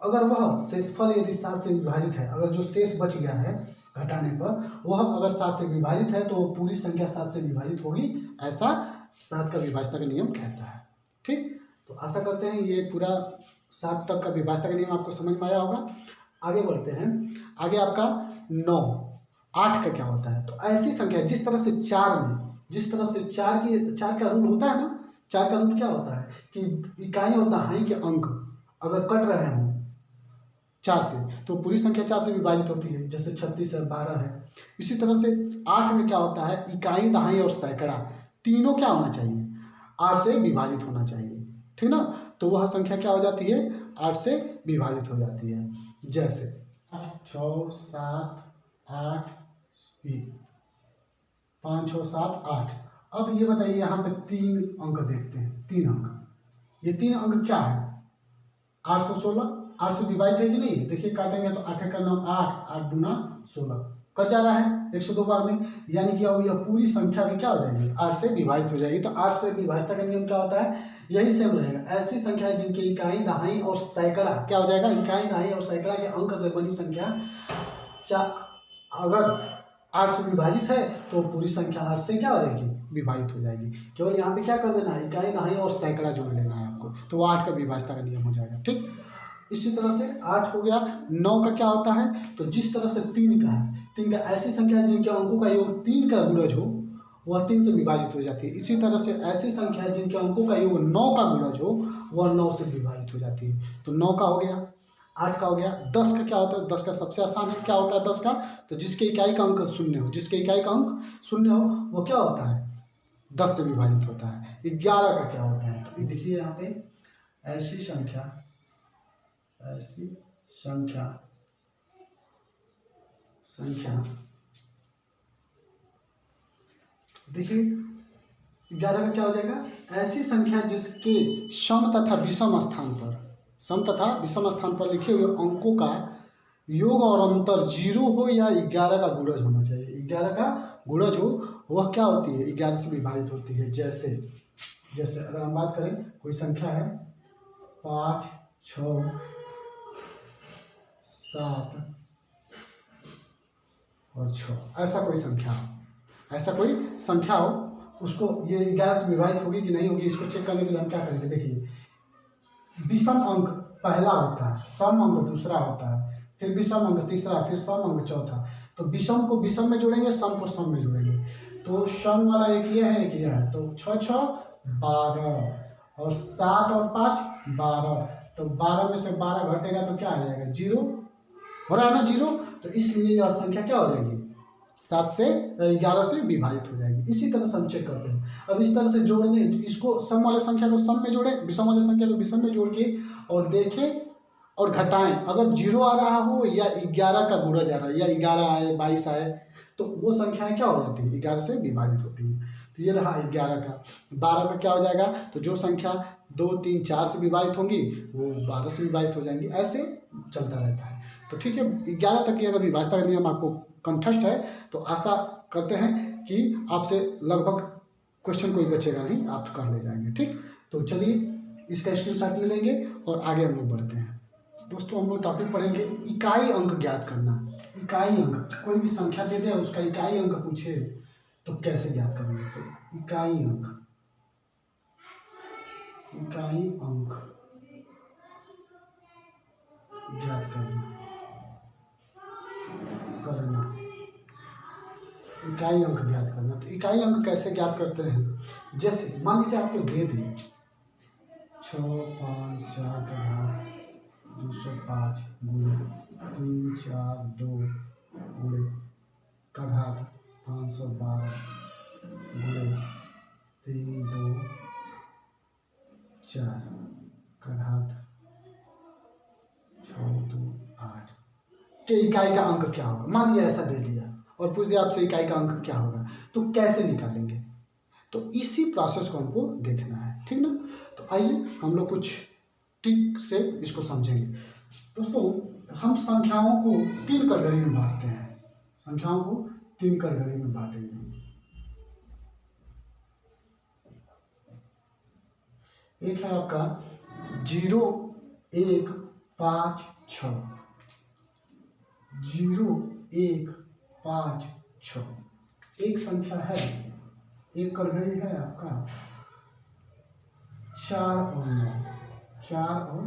अगर वह शेषफल यदि 7 से विभाजित है, अगर जो शेष बच गया है घटाने पर वह अगर 7 से विभाजित है तो पूरी संख्या 7 से विभाजित होगी, ऐसा 7 का विभाज्यता का नियम कहता है। ठीक, तो आशा करते हैं ये पूरा 7 तक का विभाज्यता का नियम आपको समझ में आया होगा। आगे बढ़ते हैं, आगे आपका 9 8 का क्या होता है। तो ऐसी संख्या जिस तरह से 4 में, जिस तरह से 4 का रूल होता है ना, 4 का रूल क्या होता है कि इकाई और दहाई के अंक अगर कट रहे हों 4 से तो पूरी संख्या 4 से विभाजित होती है, जैसे 36 है 12 है। इसी तरह से 8 में क्या होता है, इकाई दहाई और सैकड़ा तीनों क्या होना चाहिए, 8 से विभाजित होना चाहिए, ठीक ना। तो वह संख्या क्या हो जाती है, 8 से विभाजित हो जाती है। जैसे 6 7 8 5 6 7 8। अब ये बताइए यहाँ पे 3 अंक देखते हैं, 3 अंक, ये 3 अंक क्या है, 816, 8 से विभाजित है कि नहीं, देखिए काटेंगे तो 8 का 9 8 8 दूना 16 कट जा रहा है 102 बार में, यानी कि अब यह पूरी संख्या भी क्या हो जाएगी, 8 से विभाजित हो जाएगी। तो 8 से विभाजित का नियम क्या होता है, यही सेम रहेगा। ऐसी संख्या जिनके इकाई दहाई और सैकड़ा क्या हो जाएगा, इकाई दहाई और सैकड़ा के अंक से बनी संख्या अगर 8 से विभाजित है तो पूरी संख्या 8 से क्या हो जाएगी, विभाजित हो जाएगी। केवल यहाँ पे क्या कर देना है, इकाई दहाई और सैकड़ा जोड़ लेना है आपको, तो वो 8 का विभाज्यता का नियम हो जाएगा। ठीक, इसी तरह से 8 हो गया। 9 का क्या होता है, तो जिस तरह से 3 का है, 3 का ऐसी संख्या है जिनके अंकों का योग 3 का गुणज हो, वह 3 से विभाजित हो जाती है। इसी तरह से ऐसी संख्या है जिनके अंकों का योग 9 का गुणज हो, वह 9 से विभाजित हो जाती है। तो 9 का हो गया, 8 का हो गया। 10 का क्या होता है, 10 का सबसे आसान है, क्या होता है 10 का, तो जिसके इकाई का अंक 0 हो, जिसके इकाई का अंक 0 हो वो क्या होता है, 10 से विभाजित होता है। 11 का क्या होता है, तो देखिए यहाँ पे ऐसी संख्या देखिए 11 का क्या हो जाएगा, ऐसी संख्या जिसके सम तथा विषम स्थान पर लिखे हुए अंकों का योग और अंतर 0 हो या 11 का गुणज होना चाहिए। 11 का गुणज हो वह क्या होती है, 11 से विभाजित होती है। जैसे अगर हम बात करें, कोई संख्या है 5 6 7 और 6, ऐसा कोई संख्या हो, उसको ये 11 से विभाजित होगी कि नहीं होगी, इसको चेक करने के लिए हम क्या करेंगे, देखिए विषम अंक पहला होता है, सम अंक दूसरा होता है, फिर विषम अंक तीसरा, फिर सम अंक चौथा। तो विषम को विषम में जोड़ेंगे, सम को सम में जोड़ेंगे। तो सम वाला एक ये है, एक ये है, तो 6 6 12 और 7 और 5 12, तो 12 में से 12 घटेगा तो क्या आ जाएगा, 0 हो रहा है ना, 0। तो इसलिए यह संख्या क्या हो जाएगी, 7 से 11 से विभाजित हो जाएगी। इसी तरह से हम चेक करते हैं। अब इस तरह से जोड़ने, इसको सम वाले संख्या को सम में जोड़े, विषम वाले संख्या को विषम में जोड़ के और देखें और घटाएं, अगर 0 आ रहा हो या 11 का गुणज आ रहा है, या 11 आए 22 आए, तो वो संख्याएं क्या हो जाती है, 11 से विभाजित होती है। तो ये रहा 11 का। 12 का क्या हो जाएगा, तो जो संख्या 2 3 4 से विभाजित होंगी वो 12 से विभाजित हो जाएंगी, ऐसे चलता रहता है। तो ठीक है, 11 तक की अगर विभाज्यता का नियम आपको कंठस्थ है तो आशा करते हैं कि आपसे लगभग क्वेश्चन कोई बचेगा नहीं, आप कर ले जाएंगे। ठीक, तो चलिए इसका स्क्रीनशॉट ले लेंगे और आगे हम लोग बढ़ते हैं। दोस्तों हम लोग टॉपिक पढ़ेंगे इकाई अंक ज्ञात करना। इकाई अंक, कोई भी संख्या दे दे उसका इकाई अंक पूछे तो कैसे ज्ञात करेंगे। तो इकाई अंक ज्ञात करना इकाई अंक ज्ञात करना। तो इकाई अंक कैसे ज्ञात करते हैं, जैसे मान लीजिए आपको दे दी 6, 5, 4 का घात 205 गुणे 3, 4, 2 गुणे का घात 512 गुणे 3, 2, 4 का घात 6, 2, 8 के इकाई का अंक क्या होगा। मान लिया ऐसा दे दिया और पूछ दिया आपसे इकाई का अंक क्या होगा, तो कैसे निकालेंगे। तो इसी प्रोसेस को हमको देखना है, ठीक ना। तो आइए हम लोग कुछ ट्रिक से इसको समझेंगे। दोस्तों, हम संख्याओं को 3 कैटेगरी में बांटते हैं। संख्याओं को 3 कैटेगरी में बांटेंगे। एक है आपका 0, 1, 5, 6। 0, 1, 5, 6 एक संख्या है। एक कैटेगरी है आपका 4 और 9। 4 और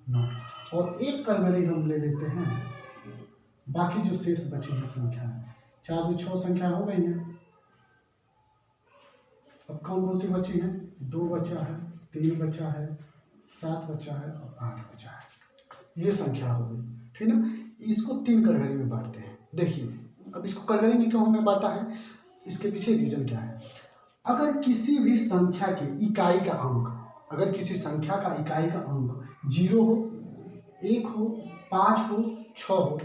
9 और एक कैटेगरी हम ले लेते हैं बाकी जो शेष बची है संख्या है। 4, 2, 6 संख्या हो गई है। अब कौन कौन सी बची है। 2 बचा है, 3 बचा है, 7 बचा है और 8 बचा है। ये संख्या हो गई, ठीक ना। इसको 3 कैटेगरी में बांटते हैं। देखिए अब इसको कैटेगरी में क्यों हमने बांटा है, इसके पीछे रीजन क्या है। अगर किसी भी संख्या के इकाई का अंक, अगर किसी संख्या का इकाई का अंक 0 हो, 1 हो, 5 हो, 6 हो,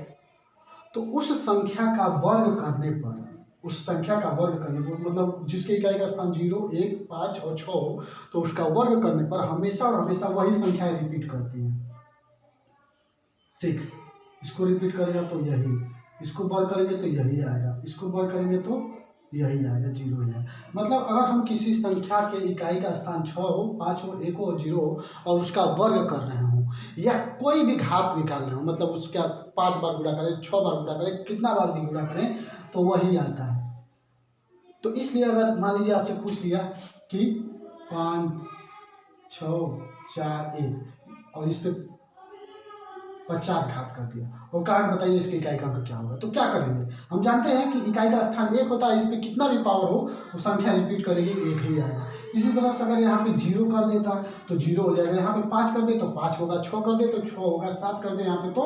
तो उस संख्या का वर्ग करने पर, उस संख्या का वर्ग करने पर मतलब जिसके इकाई का स्थान 0, 1, 5 और 6 हो, तो उसका वर्ग करने पर हमेशा और हमेशा वही संख्याएं रिपीट करती हैं। 6 इसको रिपीट करेगा तो यही, इसको वर्ग करेंगे तो यही आएगा, इसको वर्ग करेंगे तो यही आएगा, 0 ही है। मतलब अगर हम किसी संख्या के इकाई का स्थान 6 हो, 5 हो, 1 हो, 0 हो और उसका वर्ग कर रहे हो या कोई भी घात निकाल रहे हो, मतलब उसका 5 बार गुणा करें, 6 बार गुणा करें, कितना बार भी गुणा करें तो वही आता है। तो इसलिए अगर मान लीजिए आपसे पूछ लिया कि 5, 6, 4, 1 और इस पे 50 घात कर दिया और कारण बताइए इसके इकाई का अंक क्या होगा, तो क्या करेंगे। हम जानते हैं कि इकाई का स्थान 1 होता है, इस पे कितना भी पावर हो वो संख्या रिपीट करेगी, 1 ही आएगा। इसी तरह से अगर यहाँ पे 0 कर देता तो 0 हो जाएगा, यहाँ पे 5 कर दे तो 5 होगा, 6 कर दे तो 6 होगा, 7 कर दे यहाँ पे तो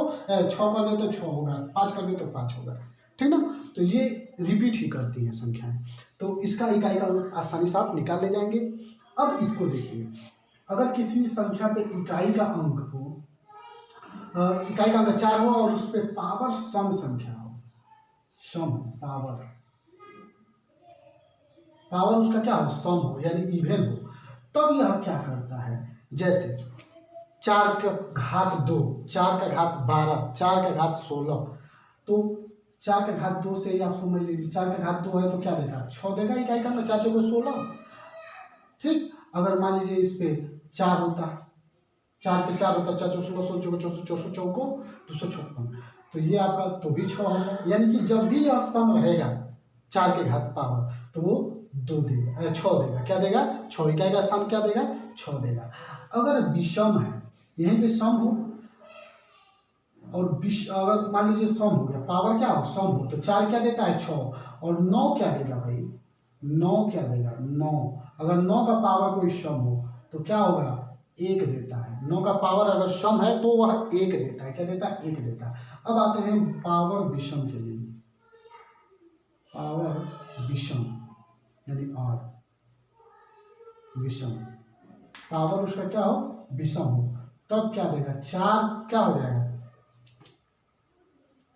6 कर दे तो 6 होगा, 5 कर दे तो 5 होगा, ठीक ना। तो ये रिपीट ही करती हैं संख्याएं, तो इसका इकाई का अंक आसानी से आप निकाल ले जाएंगे। अब इसको देखिए, अगर किसी संख्या पे इकाई का अंक हो, इकाई का अंक 4 हो और उस पर पावर सम संख्या हो, सम पावर, पावर उसका क्या हो, सम हो यानी इवन हो, तब यह क्या करता है। जैसे 4 का घात 2, 4 का घात 12, 4 का घात 16, तो 4 का घात 2 से ही आप समझ लीजिए 4 का घात 2 है तो क्या देगा, 6 देगा। इकाई का अंक 4 को 16, ठीक। अगर मान लीजिए इस पे 4 होता, 4 पे 4 होता, 4 16 16 64 64 चौको 256, तो ये आपका तो भी 6 होगा। यानी कि जब भी यह सम रहेगा 4 के घात पावर तो वो 2 देगा, 6 देगा। क्या देगा, 6। इकाई का स्थान क्या देगा, 6 देगा। अगर विषम है, यहीं पे सम हो और अगर मान लीजिए सम हो गया, पावर क्या हो, सम हो, तो 4 क्या देता है, 6 और 9 क्या देगा भाई, 9 क्या देगा, 9। अगर 9 का पावर कोई सम हो तो क्या होगा, 1 देता है। 9 का पावर अगर सम है तो वह 1 देता है। क्या देता है, 1 देता है। अब आते हैं पावर विषम के लिए। पावर विषम यानी और विषम, पावर उसका क्या हो, विषम हो, तब क्या देगा, 4 क्या हो जाएगा,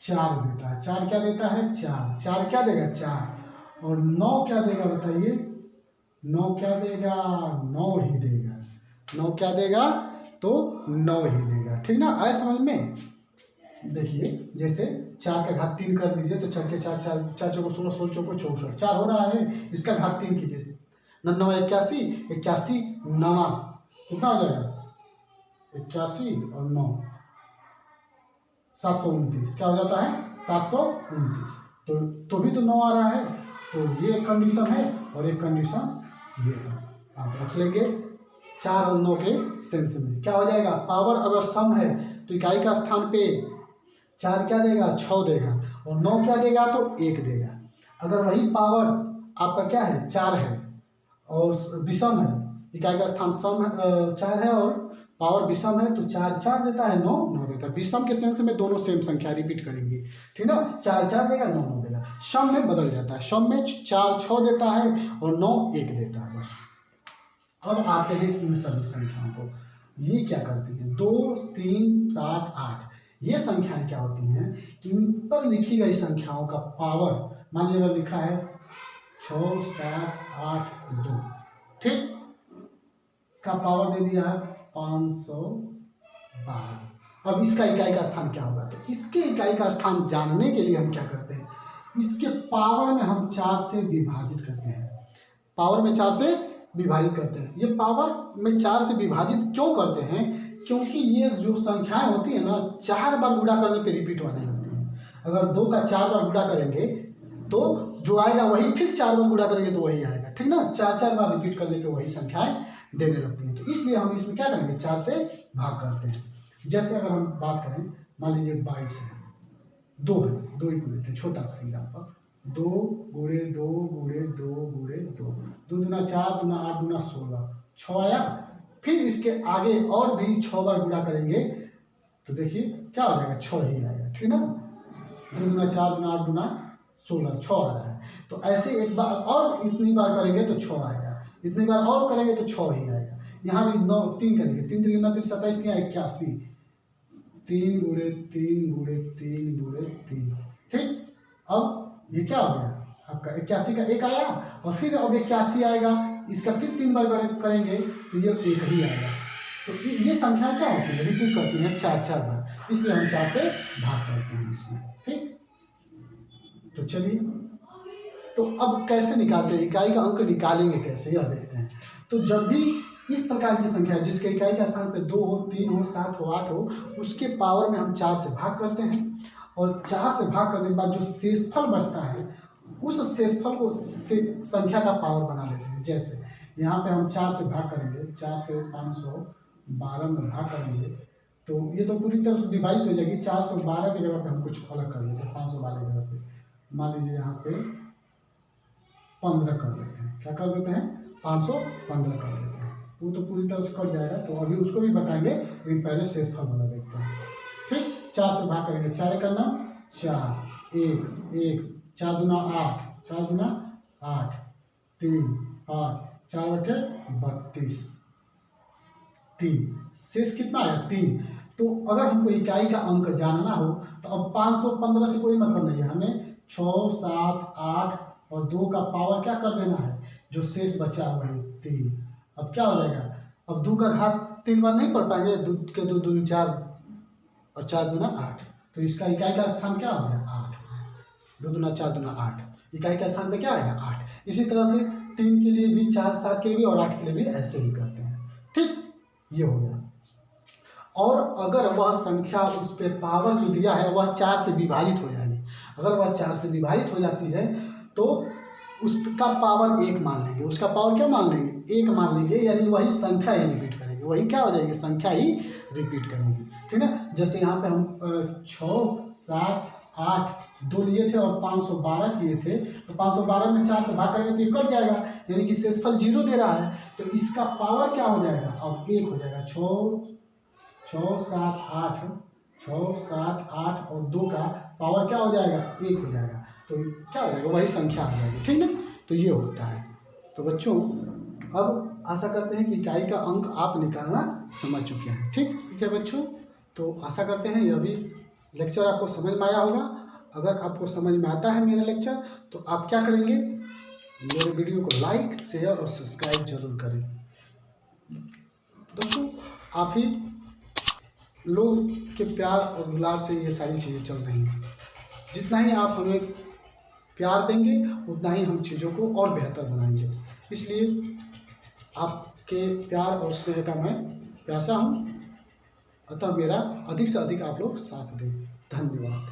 4 देता है। 4 क्या देता है, 4। 4 क्या देगा, 4। और 9 क्या देगा बताइए, 9 क्या देगा, 9 ही देगा। 9 क्या देगा, तो 9 ही देगा, ठीक ना। आए समझ में। देखिए जैसे 4 का घात 3 कर दीजिए तो 4 के 4 4 4 चौको 16 16 चौको 64, 4 हो रहा है, इसका घात 3 कीजिए, 9 81 81 9 कितना हो जाएगा, 81 और 9 729, क्या हो जाता है, 729। तो भी तो 9 आ रहा है, तो ये एक कंडीशन है और एक कंडीशन ये है, आप रख लेंगे 4 और 9 के सेंस में। क्या हो जाएगा, पावर अगर सम है तो इकाई का स्थान पे 4 क्या देगा, 6 देगा और 9 क्या देगा, तो 1 देगा। अगर वही पावर आपका क्या है, 4 है और विषम है इकाई का स्थान सम 4 है और पावर विषम है, तो 4 4 देता है, 9 9 देता है। विषम के सेंस में दोनों सेम संख्या रिपीट करेंगे, ठीक ना। 4 4 देगा, 9 9 देगा। सम में बदल जाता है, सम में 4 6 देता है और 9 1 देता है, बस। अब आते हैं इन सभी संख्याओं को, ये क्या करती हैं, 2 3 7 8, ये संख्याएं क्या होती हैं, इन पर लिखी गई संख्याओं का पावर, मान लीजिए लिखा है 6 7 8 2, ठीक, का पावर दे दिया है 512। अब इसका इकाई का स्थान क्या होगा, तो इसके इकाई का स्थान जानने के लिए हम क्या करते हैं, इसके पावर में हम 4 से विभाजित करते हैं, पावर में 4 से विभाजित करते हैं। ये पावर में 4 से विभाजित क्यों करते हैं, क्योंकि ये जो संख्याएं होती है ना, 4 बार गुणा करने पे रिपीट होने लगती हैं। अगर 2 का 4 बार गुणा करेंगे तो जो आएगा वही, फिर 4 बार गुणा करेंगे तो वही आएगा, ठीक ना। 4 4 बार रिपीट करने पे वही संख्याएं देने लगती हैं, तो इसलिए हम इसमें क्या करेंगे, 4 से भाग करते हैं। जैसे अगर हम बात करें, मान लीजिए 22 है, 2 है, 2 ही लेते हैं, छोटा सा एग्जाम्पल, 2 गुणे 2 गुणे 2 गुणे 2, 2 दूना 4 दूना 8 दूना 16, 6 आया। फिर इसके आगे और भी 6 बार गुणा करेंगे तो देखिए क्या हो जाएगा, 6 ही आएगा, ठीक ना। 2 दूना 4 दूना 8 दूना 16, 6 आ रहा है। तो ऐसे एक बार और इतनी बार करेंगे तो 6 आएगा, इतनी बार और करेंगे तो 6 ही आएगा। यहाँ भी 9 3 करेंगे, 3 3 9 27 81, 3 गुणे 3 गुणे 3 गुणे 3, ठीक। अब ये क्या हो गया आपका, 81 का 1 आया, और फिर अब 81 आएगा, इसका फिर 3 बार करेंगे तो ये 1 ही आएगा। तो ये संख्या क्या होती है, रिपीट करती है 4 4 बार, इसलिए हम 4 से भाग करते हैं इसमें, ठीक। तो चलिए, तो अब कैसे निकालते हैं, इकाई का अंक निकालेंगे कैसे, यह देखते हैं। तो जब भी इस प्रकार की संख्या जिसके इकाई का स्थान पे 2 हो 3 हो 7 हो 8 हो, उसके पावर में हम 4 से भाग करते हैं, और 4 से भाग करने के बाद जो शेषफल बचता है उस शेषफल को संख्या का पावर बना लेते हैं। जैसे यहाँ पे हम 4 से भाग करेंगे, 4 से 512 में भाग करेंगे तो ये तो पूरी तरह से विभाजित हो जाएगी। 412 की जगह पे हम कुछ अलग कर देते हैं, 512 की जगह पे मान लीजिए यहाँ पे 15 कर देते हैं, क्या कर देते हैं, 515 कर देते हैं। वो तो पूरी तरह से कट जाएगा, तो अभी उसको भी बताएंगे, लेकिन पहले शेषफल वाला देखते हैं, ठीक। 4 से भाग करेंगे, 4 करना 4 1 1, 4 दूना 8, 4 दूना 8, 3 5, 4 बटे 32, 3, शेष कितना आया 3। तो अगर हमको इकाई का अंक जानना हो तो अब 515 से कोई मतलब नहीं है, हमें 6 7 8 और 2 का पावर क्या कर देना है, जो शेष बचा हुआ है 3। अब क्या हो जाएगा, अब 2 का घात 3 बार नहीं पढ़ पाएंगे, 2 के 2 दूनी 4 और 4 दूना 8, तो इसका इकाई का स्थान क्या हो गया 8, 2 दूना 4 दूना 8, इकाई का स्थान पे क्या आएगा 8। इसी तरह से 3 के लिए भी, 4 7 के लिए भी और 8 के लिए भी ऐसे ही करते हैं, ठीक। ये हो गया। और अगर वह संख्या उस पे पावर जो दिया है वह 4 से विभाजित हो जाएगी, अगर वह 4 से विभाजित हो जाती है तो उसका पावर 1 मान लेंगे, उसका पावर क्या मान लेंगे 1 मान लेंगे, यानी वही संख्या ही रिपीट करेंगे, वही क्या हो जाएगी, संख्या ही रिपीट करेंगे, ठीक है। जैसे यहाँ पे हम 6 7 8 2 लिए थे और 512 किए थे, तो 512 में 4 से भाग करेंगे तो ये कट जाएगा, यानी कि शेषफल 0 दे रहा है, तो इसका पावर क्या हो जाएगा, अब 1 हो जाएगा। 6 7 8, 6 7 8 और 2 का पावर क्या हो जाएगा 1 हो जाएगा, तो क्या हो जाएगा, वही संख्या आ जाएगी, ठीक ना। तो ये होता है। तो बच्चों अब आशा करते हैं कि इकाई का अंक आप निकालना समझ चुके हैं, ठीक है बच्चों। तो आशा करते हैं यह भी लेक्चर आपको समझ में आया होगा। अगर आपको समझ में आता है मेरा लेक्चर तो आप क्या करेंगे, मेरे वीडियो को लाइक शेयर और सब्सक्राइब जरूर करें। दोस्तों आप ही लोग के प्यार और दुलार से ये सारी चीज़ें चल रही हैं। जितना ही आप हमें प्यार देंगे उतना ही हम चीज़ों को और बेहतर बनाएंगे, इसलिए आपके प्यार और स्नेह का मैं प्यासा हूँ। अतः मेरा अधिक से अधिक आप लोग साथ दें। धन्यवाद।